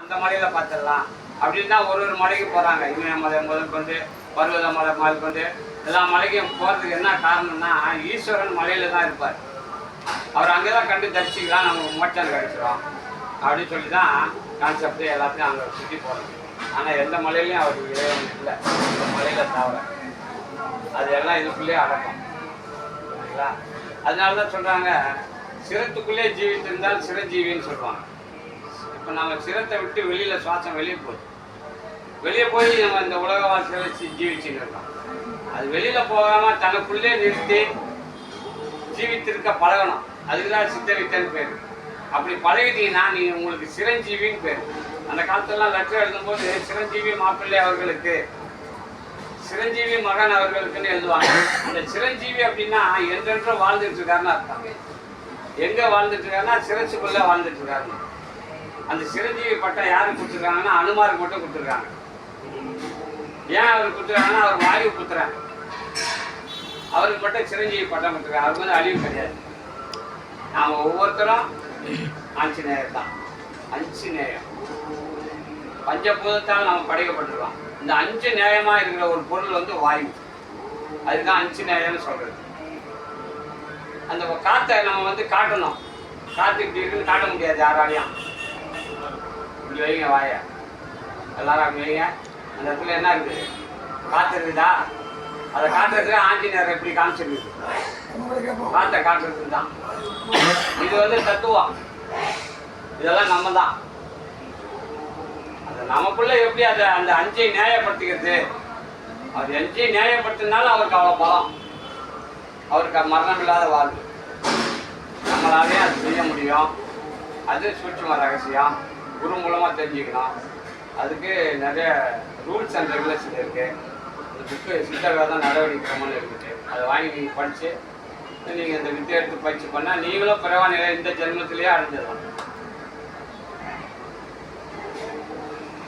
அந்த மலையில் பார்த்துடலாம் அப்படின்னு தான் ஒரு மலைக்கு போகிறாங்க. இமயமலை முதற்கொண்டு பர்வதமலை முதற்கொண்டு எல்லா மலைக்கும் போகிறதுக்கு என்ன காரணம்னா ஈஸ்வரன் மலையில் தான் இருப்பார். அவர் அங்கே தான் கண்டு தரிசிக்கலாம், நமக்கு மோட்சம் கிடைச்சிடும் அப்படின்னு சொல்லி தான் கான்செப்ட் எல்லாத்தையும் அங்கே சுற்றி போகிறது. ஆனால் எந்த மலையிலையும் அவருக்கு இறைவன் இல்லை, இந்த மலையில் தவிர. அது எல்லாம் இதுக்குள்ளேயே அடக்கம். சரிங்களா? அதனால தான் சொல்கிறாங்க, சிரத்துக்குள்ளே ஜீவித்திருந்தால் சிரஞ்சீவின்னு சொல்லுவாங்க. இப்போ நம்ம சிரத்தை விட்டு வெளியில் சுவாசம் வெளியே போகுது, வெளியே போய் நம்ம இந்த உலக வாழ்க்கையில ஜீவிச்சுட்டு இருக்கோம். அது வெளியில் போகாமல் தனக்குள்ளே நிறுத்தி ஜீவித்திருக்க பழகணும். அதுக்கு தான் சித்தரித்தன்னு பேர். அப்படி பழகிட்டீங்கன்னா நீங்கள் உங்களுக்கு சிரஞ்சீவின்னு பேர். அந்த காலத்துலலாம் லெட்டர் எழுதும்போது சிரஞ்சீவி மாப்பிள்ளை அவர்களுக்கு, சிரஞ்சீவி மகன் அவர்களுக்குன்னு எழுதுவாங்க. அந்த சிரஞ்சீவி அப்படின்னா என்றென்றும் வாழ்ந்துட்டு இருக்காருன்னு அர்த்தம். எங்கே வாழ்ந்துட்டு இருக்காருன்னா சிரசுக்குள்ளே வாழ்ந்துட்டு இருக்காரு. அந்த சிரஞ்சீவி பட்டம் யாருக்கு கொடுத்துருக்காங்கன்னா அனுமாருக்கு மட்டும் கொடுத்துருக்காங்க. ஏன் அவருக்கு கொடுத்துருக்காங்கன்னா அவர் வாயு புத்திரன், அவருக்கு மட்டும் சிரஞ்சீவி பட்டம் கொடுத்துருக்காங்க. அவருக்கு வந்து அழிவு கிடையாது. நாம் ஒவ்வொருத்தரும் ஆஞ்சநேயர் தான். அஞ்சு நேயம் பஞ்சபூதத்தால் நம்ம படைக்கப்பட்டிருக்கோம். இந்த அஞ்சு நேயமாக இருக்கிற ஒரு பொருள் வந்து வாயு. அதுதான் அஞ்சு நேயம்னு சொல்கிறது. அந்த காற்றை நம்ம வந்து காட்டணும். காற்று இப்படி இருக்குன்னு காட்ட முடியாது யாராலையும். இப்படி வைங்க வாய, எல்லாரும் அப்படி வைங்க. அந்த இடத்துல என்ன இருக்குது? காற்று இருக்குதா? அதை காட்டுறதுக்கு ஆஞ்சநேயர் எப்படி காமிச்சிருக்கு? காற்றை காட்டுறதுக்கு தான். இது வந்து தத்துவம். இதெல்லாம் நம்ம தான். அது நமக்குள்ள எப்படி அதை அந்த அஞ்சை நியாயப்படுத்திக்கிறது? அது அஞ்சை நியாயப்படுத்தினாலும் அவருக்கு அவ்வளோ பலம். அவருக்கு மரணம் இல்லாத வாழ்வு. நம்மளாலே அது செய்ய முடியும். அது சூட்சும ரகசியம். குரு மூலமாக தெரிஞ்சுக்கணும். அதுக்கு நிறைய ரூல்ஸ் அண்ட் ரெகுலேஷன் இருக்குது. அந்த புக்கு சித்தவேதம் நடவடிக்கைன்னு இருக்குது. அதை வாங்கி நீங்கள் படித்து நீங்கள் இந்த வித்தியை எடுத்து பயிற்சி பண்ணால் நீங்களும் பிறவா நிலை இந்த ஜென்மத்திலேயே அடைஞ்சிடலாம்.